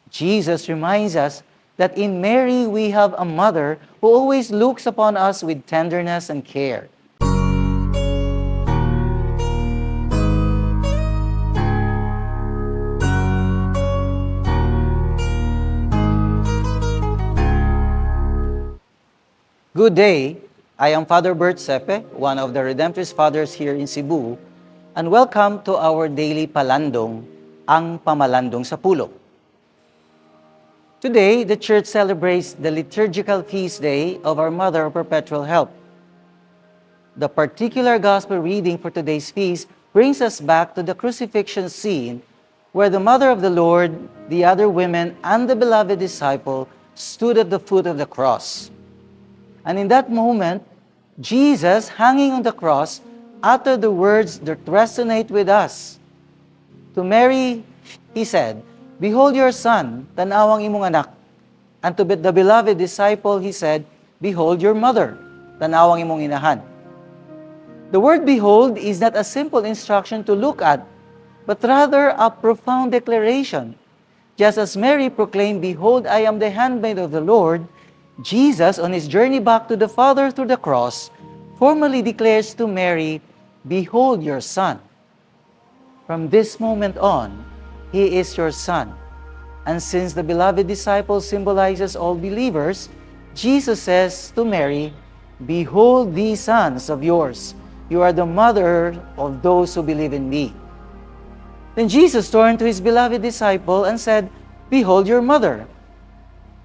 Jesus reminds us that in Mary we have a mother who always looks upon us with tenderness and care. Good day. I am Father Bert Sepe, one of the Redemptorist Fathers here in Cebu, and welcome to our daily palandong, ang Pamalandong sa Pulo. Today, the Church celebrates the liturgical feast day of our Mother of Perpetual Help. The particular Gospel reading for today's feast brings us back to the crucifixion scene where the Mother of the Lord, the other women, and the beloved disciple stood at the foot of the cross. And in that moment, Jesus, hanging on the cross, uttered the words that resonate with us. To Mary, he said, "Behold your son, tanawang imong anak." And to the beloved disciple, he said, "Behold your mother, tanawang imong inahan." The word behold is not a simple instruction to look at, but rather a profound declaration. Just as Mary proclaimed, "Behold, I am the handmaid of the Lord," Jesus, on his journey back to the Father through the cross, formally declares to Mary, "Behold your son." From this moment on, he is your son. And since the beloved disciple symbolizes all believers, Jesus says to Mary, "Behold these sons of yours. You are the mother of those who believe in me." Then Jesus turned to his beloved disciple and said, "Behold your mother."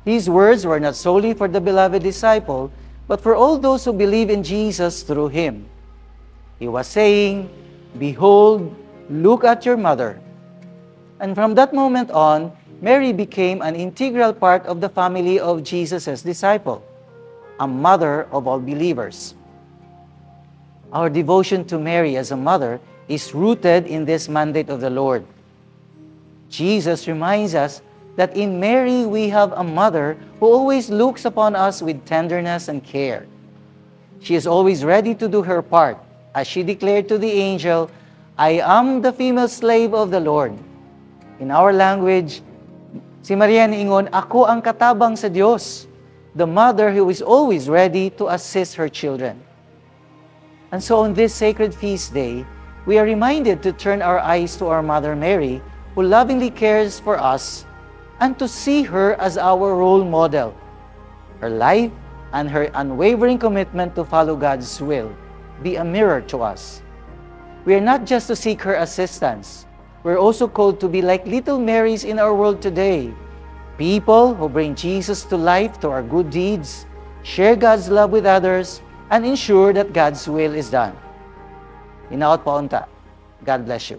These words were not solely for the beloved disciple, but for all those who believe in Jesus through him. He was saying, "Behold, look at your mother." And from that moment on, Mary became an integral part of the family of Jesus' disciple, a mother of all believers. Our devotion to Mary as a mother is rooted in this mandate of the Lord. Jesus reminds us that in Mary we have a mother who always looks upon us with tenderness and care. She is always ready to do her part, as she declared to the angel, "I am the female slave of the Lord." In our language, si Maria niingon, "Ako ang katabang sa Diyos," the mother who is always ready to assist her children. And so on this sacred feast day, we are reminded to turn our eyes to our Mother Mary, who lovingly cares for us, and to see her as our role model. Her life and her unwavering commitment to follow God's will be a mirror to us. We are not just to seek her assistance. We're also called to be like little Marys in our world today. People who bring Jesus to life through our good deeds, share God's love with others, and ensure that God's will is done. Inaot paunta. God bless you.